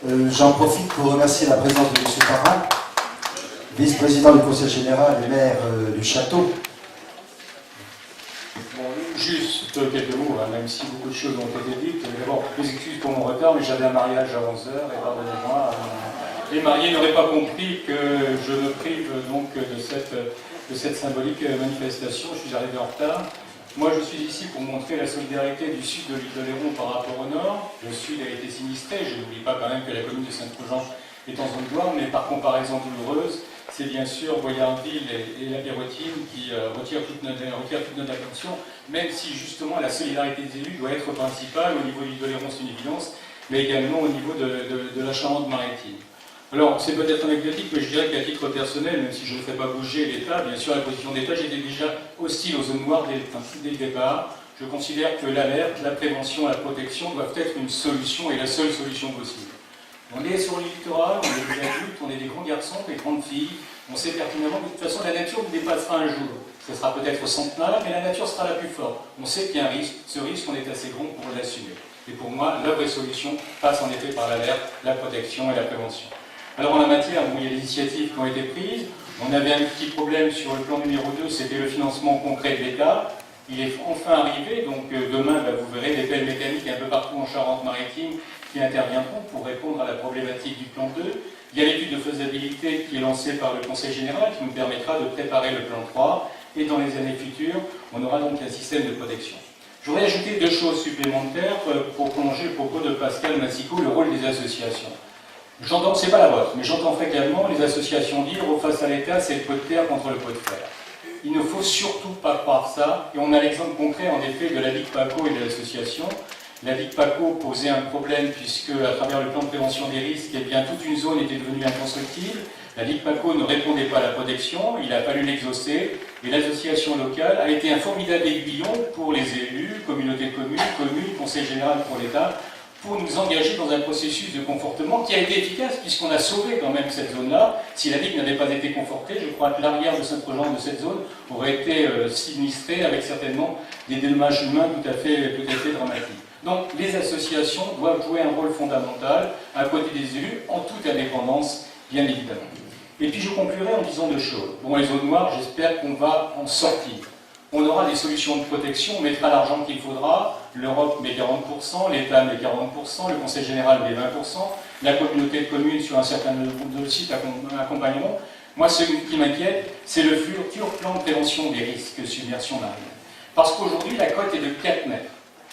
J'en profite pour remercier la présence de M. Parra, vice-président du Conseil général et maire du Château. Bon, juste quelques mots, hein, même si beaucoup de choses ont été dites. D'abord, mes excuses pour mon retard, mais j'avais un mariage à 11h, et pardonnez-moi. Les mariés n'auraient pas compris que je me prive donc de cette symbolique manifestation. Je suis arrivé en retard. Moi, je suis ici pour montrer la solidarité du sud de l'île d'Oléron par rapport au nord. Le sud a été sinistré. Je n'oublie pas quand même que la commune de Saint-Trojan est en zone noire, mais par comparaison douloureuse, c'est bien sûr Boyardville et la Pérotine qui retirent toute notre attention, même si justement la solidarité des élus doit être principale au niveau de l'île d'Oléron, c'est une évidence, mais également au niveau de la Charente-Maritime. Alors, c'est peut-être anecdotique, mais je dirais qu'à titre personnel, même si je ne ferai pas bouger l'État, bien sûr, la position d'État, j'étais déjà hostile aux zones noires dès le départ. Je considère que l'alerte, la prévention, la protection doivent être une solution et la seule solution possible. On est sur le littoral, on est des adultes, on est des grands garçons, des grandes filles. On sait pertinemment que de toute façon, la nature nous dépassera un jour. Ce sera peut-être centenaire, mais la nature sera la plus forte. On sait qu'il y a un risque. Ce risque, on est assez grand pour l'assumer. Et pour moi, la vraie solution passe en effet par l'alerte, la protection et la prévention. Alors en la matière, bon, il y a des initiatives qui ont été prises. On avait un petit problème sur le plan numéro 2, c'était le financement concret de l'État. Il est enfin arrivé, donc demain, vous verrez des pelles mécaniques un peu partout en Charente-Maritime qui interviendront pour répondre à la problématique du plan 2. Il y a l'étude de faisabilité qui est lancée par le Conseil général qui nous permettra de préparer le plan 3. Et dans les années futures, on aura donc un système de protection. Je voudrais ajouter 2 choses supplémentaires pour prolonger le propos de Pascal Massicot, le rôle des associations. J'entends, c'est pas la vôtre, mais j'entends fréquemment les associations dire face à l'État, c'est le pot de terre contre le pot de fer. Il ne faut surtout pas croire ça, et on a l'exemple concret en effet de la Ligue PACO et de l'association. La Ligue PACO posait un problème puisque, à travers le plan de prévention des risques, eh bien, toute une zone était devenue inconstructible. La Ligue PACO ne répondait pas à la protection, il a fallu l'exaucer, et l'association locale a été un formidable aiguillon pour les élus, communautés de communes, conseil général pour l'État, pour nous engager dans un processus de confortement qui a été efficace puisqu'on a sauvé quand même cette zone-là. Si la Ligue n'avait pas été confortée, je crois que l'arrière de Saint-Trojan de cette zone aurait été sinistré avec certainement des dommages humains tout à fait dramatiques. Donc les associations doivent jouer un rôle fondamental à côté des élus, en toute indépendance, bien évidemment. Et puis je conclurai en disant 2 choses. Bon, les zones noires, j'espère qu'on va en sortir. On aura des solutions de protection, on mettra l'argent qu'il faudra, l'Europe met 40%, l'État met 40%, le Conseil général met 20%, la communauté de communes sur un certain nombre de sites accompagneront. Moi, ce qui m'inquiète, c'est le futur plan de prévention des risques submersion marine. Parce qu'aujourd'hui, la cote est de 4 mètres.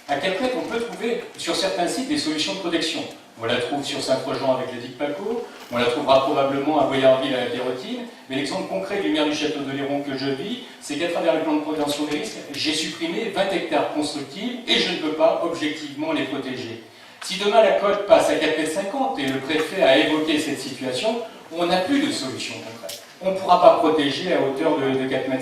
À 4 mètres, on peut trouver sur certains sites des solutions de protection. On la trouve sur Saint-Trojan avec la digue PACO, on la trouvera probablement à Boyardville à la Pérotine, mais l'exemple concret du maire du Château d'Oléron que je vis, c'est qu'à travers le plan de prévention des risques, j'ai supprimé 20 hectares constructibles et je ne peux pas objectivement les protéger. Si demain la cote passe à 4,50 m et le préfet a évoqué cette situation, on n'a plus de solution concrète. On ne pourra pas protéger à hauteur de 4,50 m.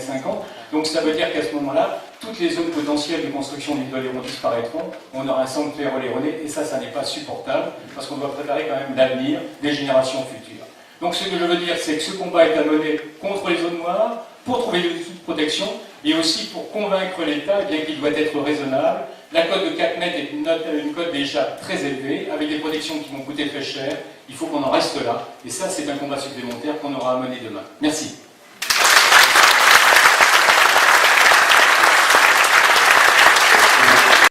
Donc ça veut dire qu'à ce moment-là, toutes les zones potentielles de construction de l'île d'Oléron disparaîtront, on aura un sanctuaire oléronais, et ça n'est pas supportable, parce qu'on doit préparer quand même l'avenir des générations futures. Donc ce que je veux dire, c'est que ce combat est à mener contre les zones noires, pour trouver des outils de protection, et aussi pour convaincre l'État bien qu'il doit être raisonnable. La cote de 4 mètres est une cote déjà très élevée, avec des protections qui vont coûter très cher. Il faut qu'on en reste là, et ça c'est un combat supplémentaire qu'on aura à mener demain. Merci.